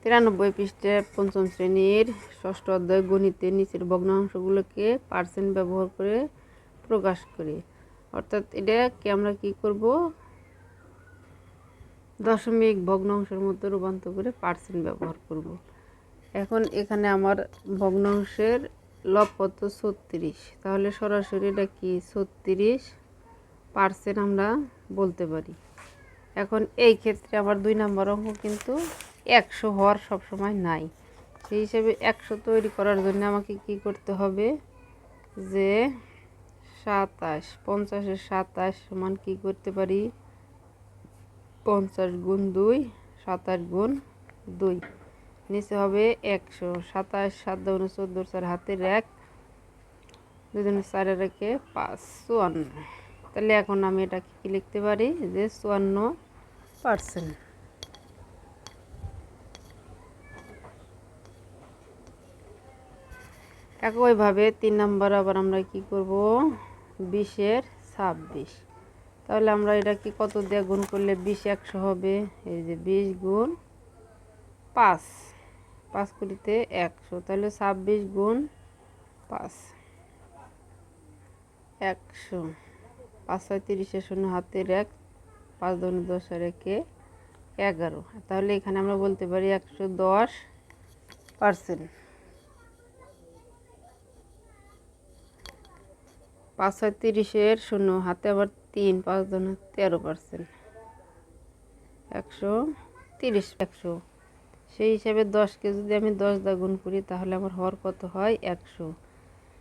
93 পৃষ্ঠে পঞ্চম শ্রেণীর ষষ্ঠ অধ্যায় গণিতে নিচের ভগ্নাংশগুলোকে পার্সেন্ট ব্যবহার করে প্রকাশ করি। অর্থাৎ এটাকে আমরা কি করব, দশমিক ভগ্নাংশের মতো রূপান্তর করে পার্সেন্ট ব্যবহার করব। এখন এখানে আমার ভগ্নাংশের লব কত 36, তাহলে সরাসরি এটা কি 36% আমরা বলতে পারি। এখন এই ক্ষেত্রে আমার 2 নম্বর অঙ্ক কিন্তু 100 হওয়ার সবসময় নাই। সেই হিসেবে 100 তৈরি করার জন্য আমাকে কি করতে হবে, যে 27 50-এর 27 সমান কি করতে পারি, 50 গুণ 2 27 গুণ 2, নিচে হবে 100। 27 7 দুগুণে 14, 4 হাতের 1, 2 দুগুণে 4 রেখে 5 54। তাহলে এখন আমি এটাকে কি লিখতে পারি, যে 54%। একইভাবে 3 নম্বর আবার আমরা কি করব, 20-এর 26। তাহলে আমরা এটা কি কত দিয়ে গুণ করলে 20 100 হবে, এই যে 20 গুণ 5, 5 কুড়িতে 100, তাহলে 26 গুণ 5 100। 5 6 30, 0 হাতের 1, 5 দুগুণে 10 আর 1 11। তাহলে এখানে আমরা বলতে পারি 110%। 5 6 30-এর 0 হাতে আবার 3, 5 দুগুণে 13%, 130 100। সেই হিসাবে 10কে যদি আমি 10 দিয়ে গুণ করি তাহলে আমার হর কত হয়, 100।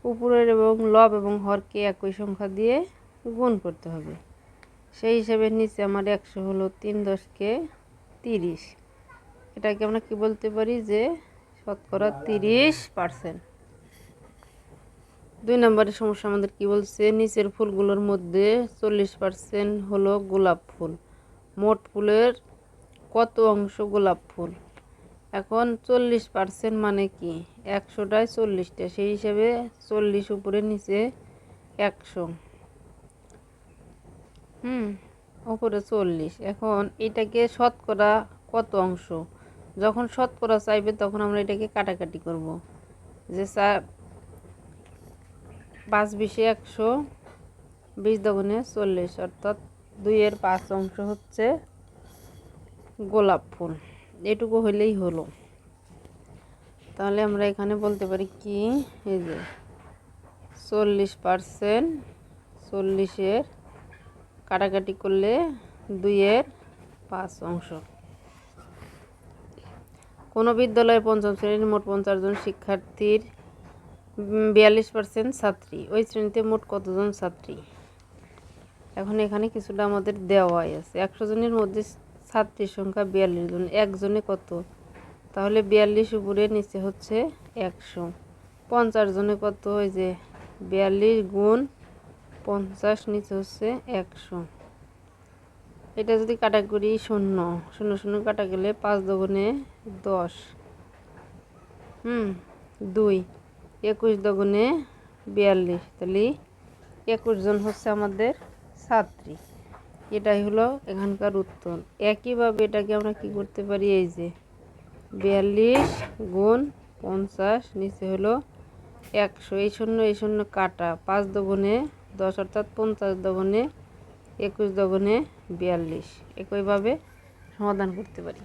উপরের এবং লব এবং হরকে একই সংখ্যা দিয়ে গুণ করতে হবে। সেই হিসাবে নিচে আমার 100 হলো 3 10কে 30। এটাকে আমরা কি বলতে পারি, যে শতকরা 30%। 2 নম্বরের সমস্যা আমাদের কি বলছে, নিচের ফুলগুলোর মধ্যে 40% হলো গোলাপ ফুল, মোট ফুলের কত অংশ গোলাপ ফুল। এখন 40% মানে কি, 100টায় 40টা, সেই হিসাবে 40 উপরে নিচে 100, উপরে 40। এখন এটাকে শতকরা কত অংশ, যখন শতকরা চাইবে তখন আমরা এটাকে কাটাকাটি করব, যে 5 20 100, 20 দুগুণে 40, অর্থাৎ 2-এর 5 অংশ হচ্ছে গোলাপ ফুল। এটুকু হলেই হলো। তাহলে আমরা এখানে বলতে পারি কি, এই যে 40%, 40-এর কাটাকাটি করলে 2-এর 5 অংশ। কোনো বিদ্যালয়ে পঞ্চম শ্রেণীর মোট 50 জন শিক্ষার্থীর 42% ছাত্রী, ওই শ্রেণীতে মোট কতজন ছাত্রী। এখন এখানে কিছুটা আমাদের দেওয়াই আছে। 100 জনের মধ্যে ছাত্রীর সংখ্যা 42 জন, একজনে কত, তাহলে 42 উপরে নিচে হচ্ছে 100। 50 জনে কত, ওই যে 42 গুণ 50, নিচে হচ্ছে 100। এটা যদি কাটা করি 0 0 0 কাটা গেলে 5 দুগুণে 10, 2 21 দুগুণে 42, তাহলে 21 জন হচ্ছে আমাদের ছাত্রী। এটাই হলো এখানকার উত্তর। একইভাবে এটাকে আমরা কি করতে পারি, এই যে 42 গুণ 50, নিচে হলো 100, এই 0 কাটা, 5 দুগুণে 10, অর্থাৎ 50 দুগুণে 21 দুগুণে 42। একইভাবে সমাধান করতে পারি।